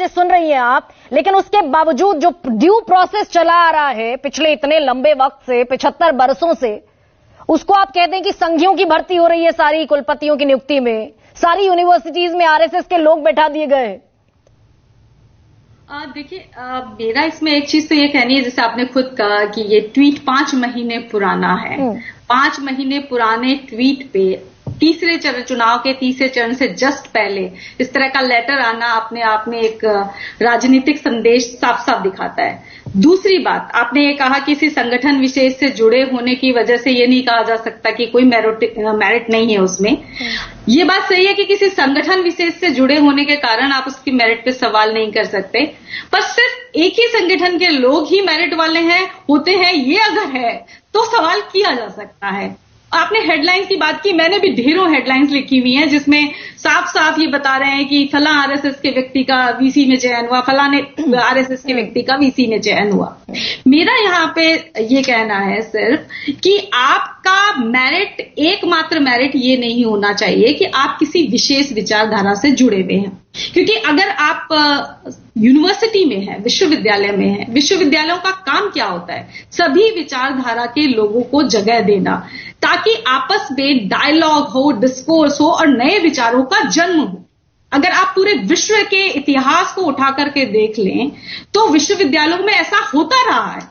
बजे सुन रही हैं आप, लेकिन उसके बावजूद जो ड्यू प्रोसेस चला आ रहा है पिछले इतने लंबे वक्त से, 75 बरसों से, उसको आप कहते हैं कि संघियों की भर्ती हो रही है सारी कुलपतियों की नियुक्ति में, सारी यूनिवर्सिटीज में आरएसएस के लोग बैठा दिए गए। देखिए, मेरा इसमें एक चीज तो ये कहनी है, जैसे आपने खुद कहा कि ये ट्वीट 5 महीने पुराना है। 5 महीने पुराने ट्वीट पे तीसरे चरण, चुनाव के तीसरे चरण से जस्ट पहले इस तरह का लेटर आना अपने आप में एक राजनीतिक संदेश साफ साफ दिखाता है। दूसरी बात, आपने ये कहा किसी संगठन विशेष से जुड़े होने की वजह से ये नहीं कहा जा सकता कि कोई मेरिट नहीं है उसमें। ये बात सही है कि किसी संगठन विशेष से जुड़े होने के कारण आप उसकी मेरिट पे सवाल नहीं कर सकते, पर सिर्फ एक ही संगठन के लोग ही मेरिट वाले होते हैं, ये अगर है तो सवाल किया जा सकता है। आपने हेडलाइंस की बात की, मैंने भी ढेरों हेडलाइंस लिखी हुई हैं जिसमें साफ साफ ये बता रहे हैं कि फला आरएसएस के व्यक्ति का वीसी में चयन हुआ, फलाने आरएसएस के व्यक्ति का वीसी में चयन हुआ। मेरा यहाँ पे ये कहना है सिर्फ कि आपका मेरिट, एकमात्र मेरिट ये नहीं होना चाहिए कि आप किसी विशेष विचारधारा से जुड़े हुए हैं, क्योंकि अगर आप यूनिवर्सिटी में है, विश्वविद्यालय में है, विश्वविद्यालयों का काम क्या होता है? सभी विचारधारा के लोगों को जगह देना, ताकि आपस में डायलॉग हो, डिस्कोर्स हो और नए विचारों का जन्म हो। अगर आप पूरे विश्व के इतिहास को उठा करके देख लें तो विश्वविद्यालयों में ऐसा होता रहा है।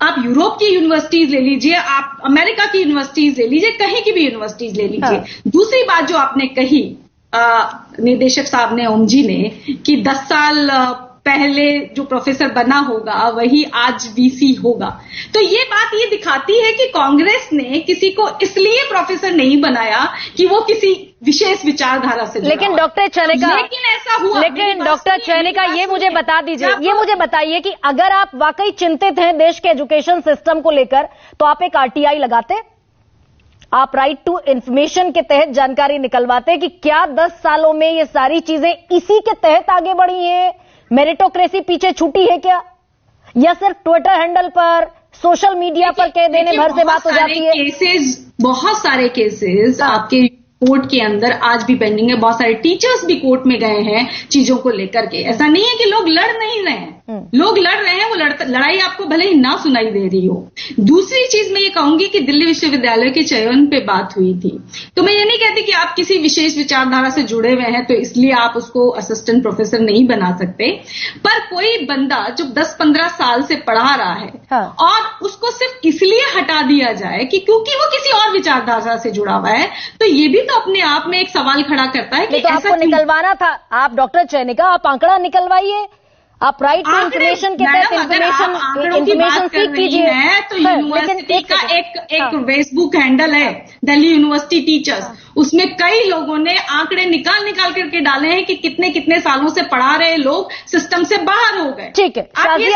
आप यूरोप की यूनिवर्सिटीज ले लीजिए, आप अमेरिका की यूनिवर्सिटीज ले लीजिए, कहीं की भी यूनिवर्सिटीज ले लीजिए। दूसरी बात जो आपने कही निदेशक साहब ने, ओम जी ने, कि 10 साल पहले जो प्रोफेसर बना होगा वही आज वीसी होगा, तो ये बात ये दिखाती है कि कांग्रेस ने किसी को इसलिए प्रोफेसर नहीं बनाया कि वो किसी विशेष विचारधारा से जुड़ा। लेकिन डॉक्टर चयनिका, लेकिन ऐसा हुआ। लेकिन डॉक्टर चयनिका, ये मुझे बता दीजिए, ये मुझे बताइए कि अगर आप वाकई चिंतित हैं देश के एजुकेशन सिस्टम को लेकर, तो आप एक आरटीआई लगाते, आप राइट टू इंफॉर्मेशन के तहत जानकारी निकलवाते कि क्या 10 सालों में ये सारी चीजें इसी के तहत आगे बढ़ी हैं? मेरिटोक्रेसी पीछे छूटी है क्या, या सिर्फ ट्विटर हैंडल पर, सोशल मीडिया पर कह देने भर से बात हो जाती है? बहुत सारे केसेस आपके कोर्ट के अंदर आज भी पेंडिंग है। बहुत सारे टीचर्स भी कोर्ट में गए हैं चीजों को लेकर के। ऐसा नहीं है कि लोग लड़ नहीं रहे हैं, लोग लड़ रहे हैं, वो लड़ाई आपको भले ही ना सुनाई दे रही हो। दूसरी चीज मैं ये कहूंगी कि दिल्ली विश्वविद्यालय के चयन पे बात हुई थी, तो मैं ये नहीं कहती कि आप किसी विशेष विचारधारा से जुड़े हुए हैं तो इसलिए आप उसको असिस्टेंट प्रोफेसर नहीं बना सकते, पर कोई बंदा जो 10-15 साल से पढ़ा रहा है और उसको सिर्फ इसलिए हटा दिया जाए कि क्योंकि वो किसी और विचारधारा से जुड़ा हुआ है, तो ये भी तो अपने आप में एक सवाल खड़ा करता है कि तो आपको निकलवाना था। आप डॉक्टर चयनिका, आप आंकड़ा निकलवाइए, आप राइट टू इंफॉर्मेशन के तहत इंफॉर्मेशन सीख कीजिए। तो यूनिवर्सिटी का एक फेसबुक हैंडल है, दिल्ली यूनिवर्सिटी टीचर्स, उसमें कई लोगों ने आंकड़े निकाल करके डाले हैं कि कितने सालों से पढ़ा रहे लोग सिस्टम से बाहर हो गए। ठीक है।